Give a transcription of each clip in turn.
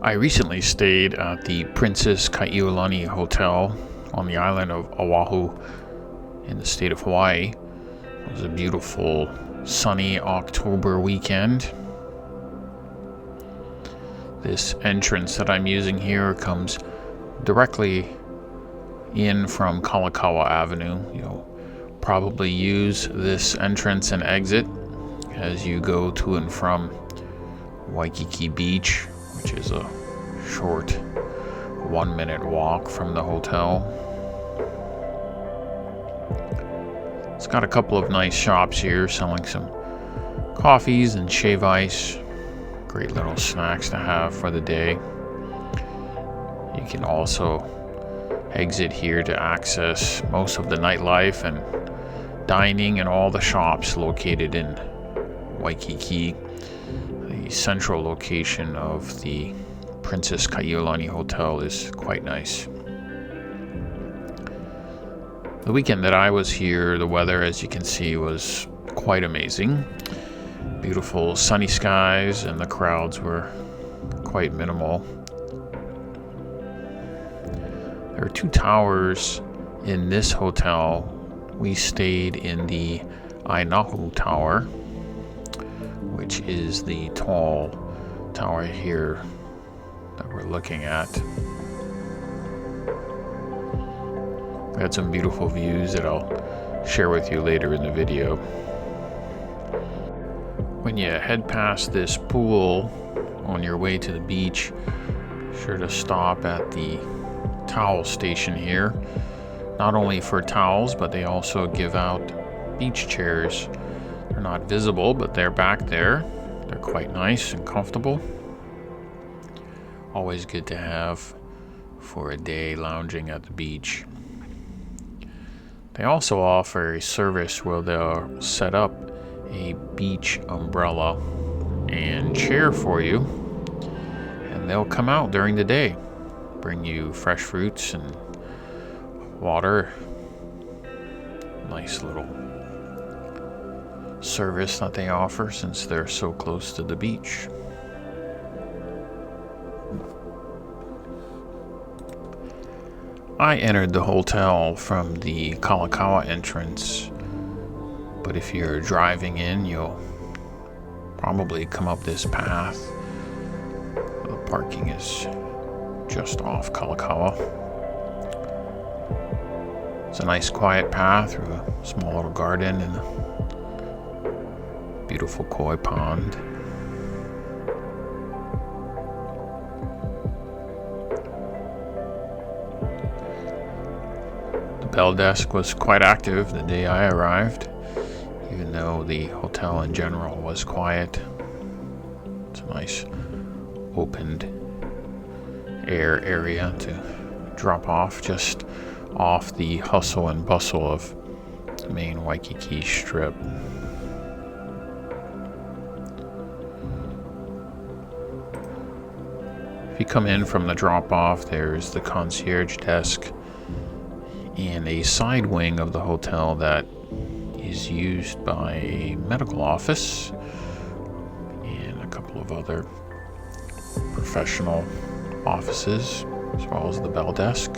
I recently stayed at the Princess Kaiulani Hotel on the island of Oahu in the state of Hawaii. It was a beautiful sunny October weekend. This entrance that I'm using here comes directly in from Kalakaua Avenue. You'll probably use this entrance and exit as you go to and from Waikiki Beach, which is a short 1-minute walk from the hotel. It's got a couple of nice shops here selling some coffees and shave ice. Great little snacks to have for the day. You can also exit here to access most of the nightlife and dining and all the shops located in Waikiki. The central location of the Princess Kaiulani Hotel is quite nice. The weekend that I was here, the weather, as you can see, was quite amazing. Beautiful sunny skies, and the crowds were quite minimal. There are 2 towers in this hotel. We stayed in the Ainahu Tower, which is the tall tower here that we're looking at. We had some beautiful views that I'll share with you later in the video. When you head past this pool on your way to the beach, sure to stop at the towel station here. Not only for towels, but they also give out beach chairs. They're not visible, but they're back there. They're quite nice and comfortable. Always good to have for a day lounging at the beach. They also offer a service where they'll set up a beach umbrella and chair for you, and they'll come out during the day, bring you fresh fruits and water. Nice little service that they offer since they're so close to the beach. I entered the hotel from the Kalakaua entrance, but if you're driving in, you'll probably come up this path. The parking is just off Kalakaua. It's a nice quiet path through a small little garden and a beautiful koi pond. The bell desk was quite active the day I arrived, even though the hotel in general was quiet. It's a nice opened air area to drop off just off the hustle and bustle of the main Waikiki strip. If you come in from the drop-off, there's the concierge desk and a side wing of the hotel that is used by a medical office and a couple of other professional offices, as well as the bell desk.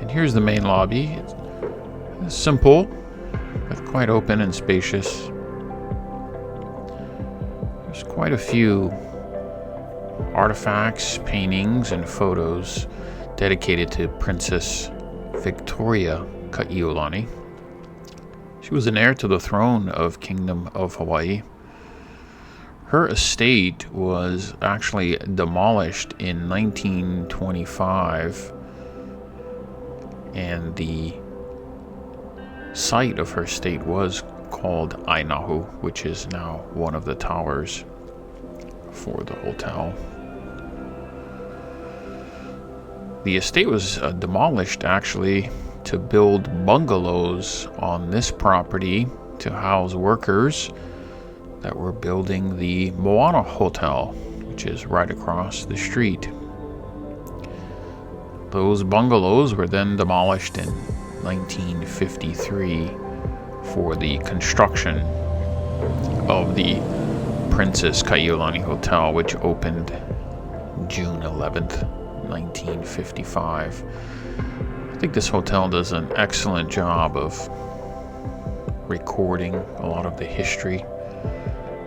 And here's the main lobby. It's simple, but quite open and spacious. There's quite a few artifacts, paintings, and photos dedicated to Princess Victoria Kaiulani. She was an heir to the throne of Kingdom of Hawaii. Her estate was actually demolished in 1925, and the site of her estate was called Ainahu, which is now one of the towers for the hotel. The estate was demolished actually to build bungalows on this property to house workers that were building the Moana Hotel, which is right across the street. Those bungalows were then demolished in 1953 for the construction of the Princess Kaiulani Hotel, which opened June 11th, 1955. I think this hotel does an excellent job of recording a lot of the history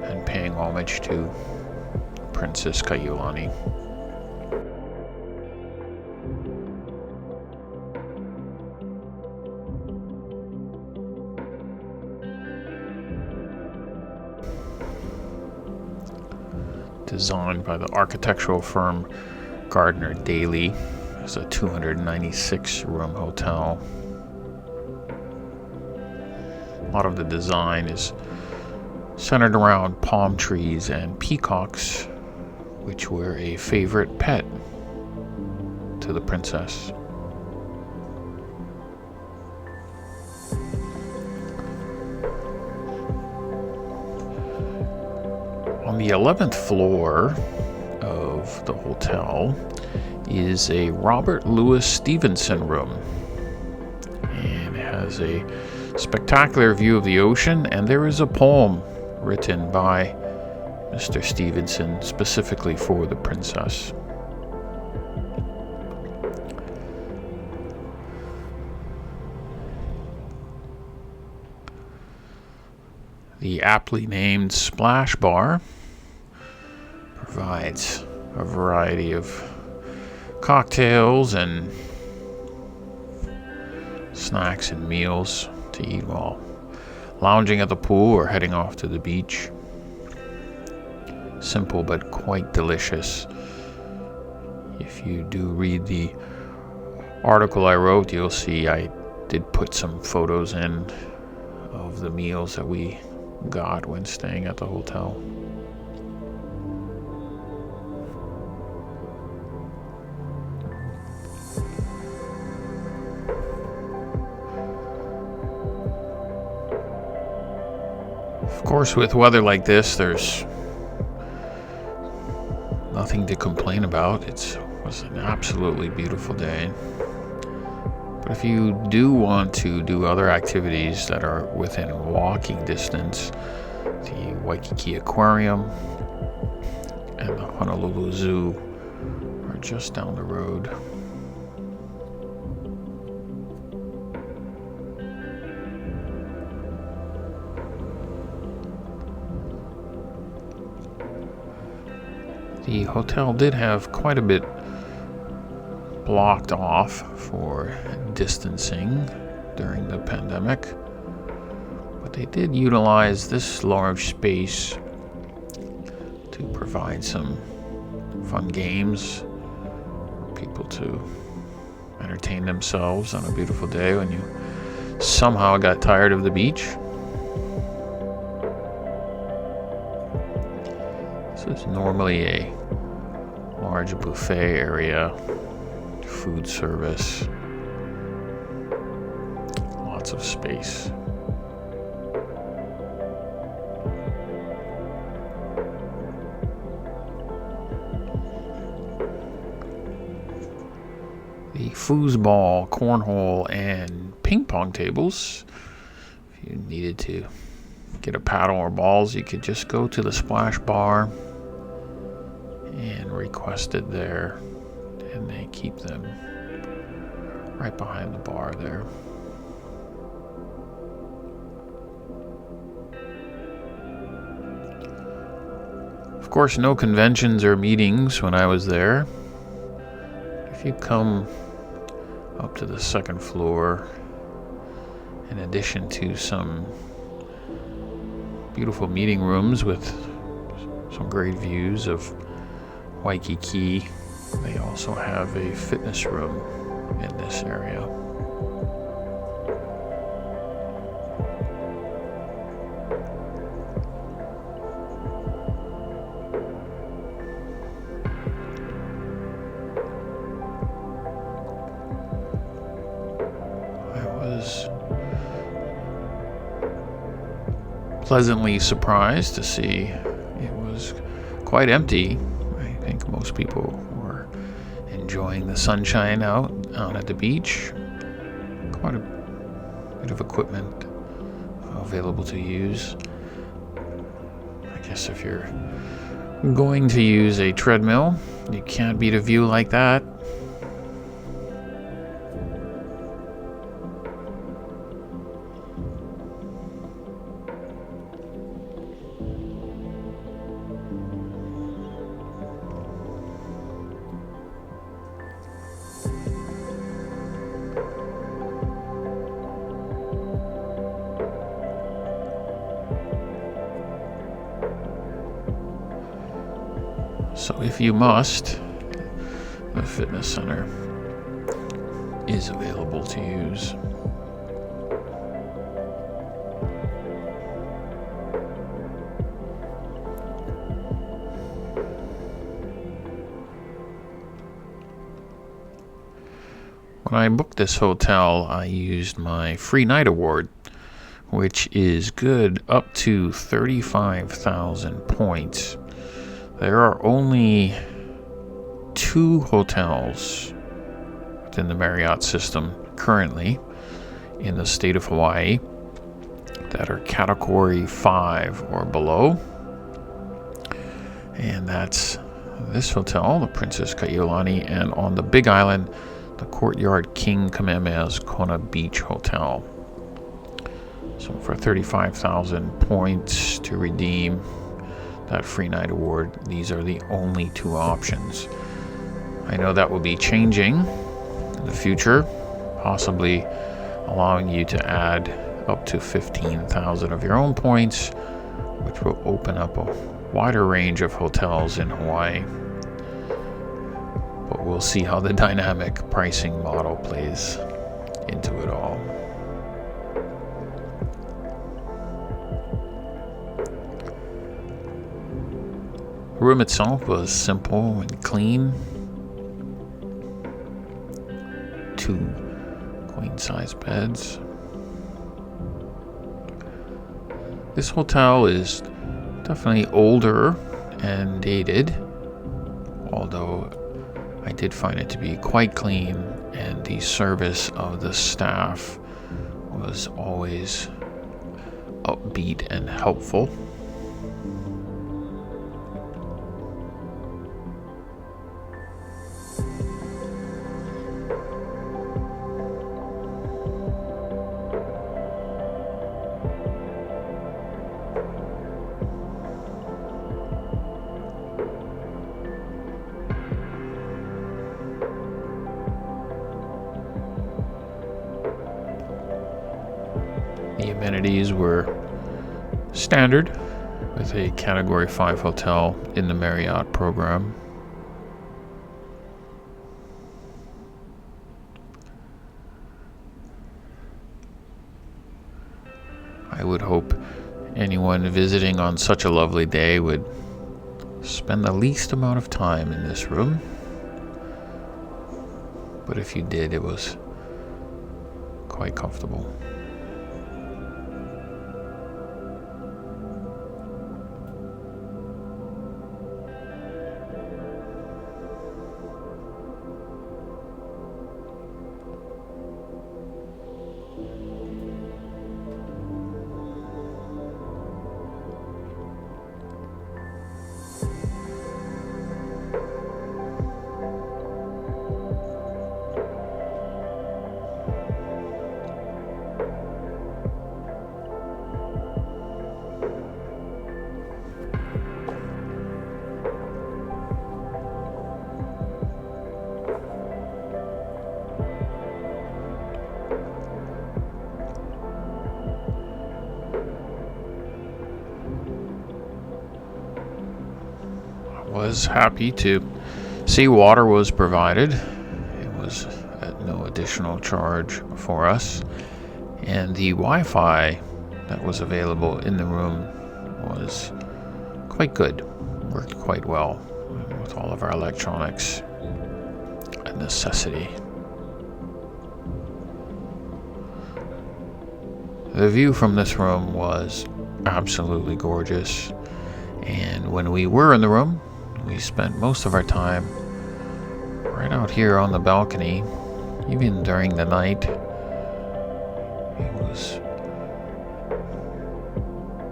and paying homage to Princess Kaiulani. Designed by the architectural firm Gardner Daly. It's a 296-room hotel. A lot of the design is centered around palm trees and peacocks, which were a favorite pet to the princess. On the 11th floor of the hotel is a Robert Louis Stevenson room, and it has a spectacular view of the ocean, and there is a poem written by Mr. Stevenson specifically for the princess. The aptly named Splash Bar provides a variety of cocktails and snacks and meals to eat while lounging at the pool or heading off to the beach. Simple but quite delicious. If you do read the article I wrote, you'll see I did put some photos in of the meals that we got when staying at the hotel. Of course, with weather like this, there's nothing to complain about. It was an absolutely beautiful day. But if you do want to do other activities that are within walking distance, the Waikiki Aquarium and the Honolulu Zoo are just down the road. The hotel did have quite a bit blocked off for distancing during the pandemic, but they did utilize this large space to provide some fun games for people to entertain themselves on a beautiful day when you somehow got tired of the beach. This is normally a large buffet area, food service, lots of space. The foosball, cornhole, and ping pong tables. If you needed to get a paddle or balls, you could just go to the Splash Bar and request it there, and they keep them right behind the bar there. Of course, no conventions or meetings when I was there. If you come up to the second floor, in addition to some beautiful meeting rooms with some great views of Waikiki, they also have a fitness room in this area. I was pleasantly surprised to see it was quite empty. I think most people were enjoying the sunshine out at the beach. Quite a bit of equipment available to use. I guess if you're going to use a treadmill, you can't beat a view like that. So if you must, the fitness center is available to use. When I booked this hotel, I used my free night award, which is good up to 35,000 points. There are only 2 hotels within the Marriott system currently in the state of Hawaii that are category 5 or below. And that's this hotel, the Princess Kaiulani, and on the Big Island, the Courtyard King Kamehameha's Kona Beach Hotel. So for 35,000 points to redeem that free night award, these are the only 2 options. I know that will be changing in the future, possibly allowing you to add up to 15,000 of your own points, which will open up a wider range of hotels in Hawaii. But we'll see how the dynamic pricing model plays into it all. The room itself was simple and clean. 2 queen-size beds. This hotel is definitely older and dated, although I did find it to be quite clean, and the service of the staff was always upbeat and helpful. The amenities were standard with a Category 5 hotel in the Marriott program. I would hope anyone visiting on such a lovely day would spend the least amount of time in this room. But if you did, it was quite comfortable. Was happy to see water was provided. It was at no additional charge for us, and the Wi-Fi that was available in the room was quite good, worked quite well with all of our electronics, a necessity. The view from this room was absolutely gorgeous, and when we were in the room, we spent most of our time right out here on the balcony, even during the night, it was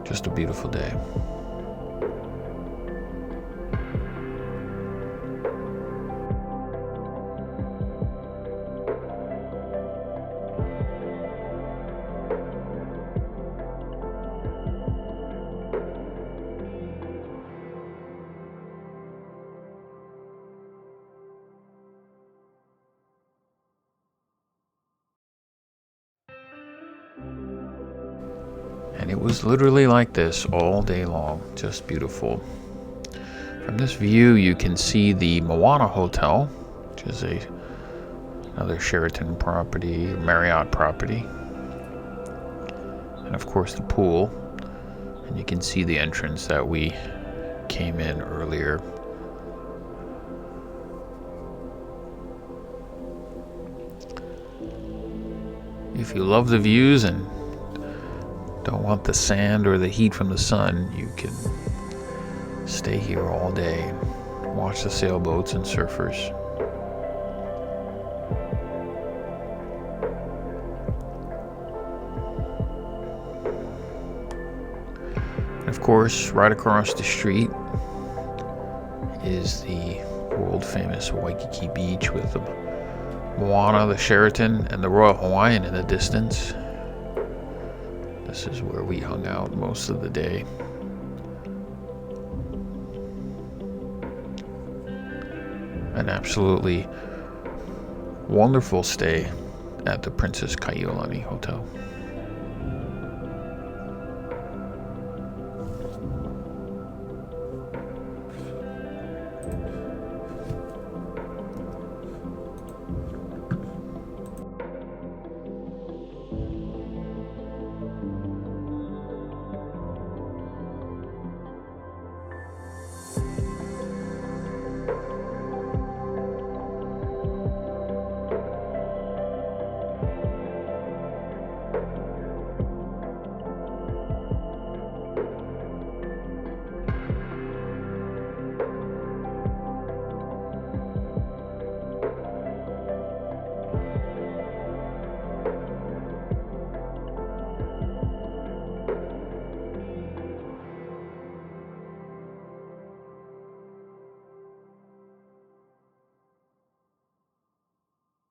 just a beautiful day. And it was literally like this all day long, just beautiful. From this view, you can see the Moana Hotel, which is another Sheraton property, Marriott property. And of course the pool. And you can see the entrance that we came in earlier. If you love the views and don't want the sand or the heat from the sun, you can stay here all day and watch the sailboats and surfers. And of course, right across the street is the world famous Waikiki beach with the Moana, the Sheraton, and the Royal Hawaiian in the distance. This is where we hung out most of the day. An absolutely wonderful stay at the Princess Kaiulani Hotel.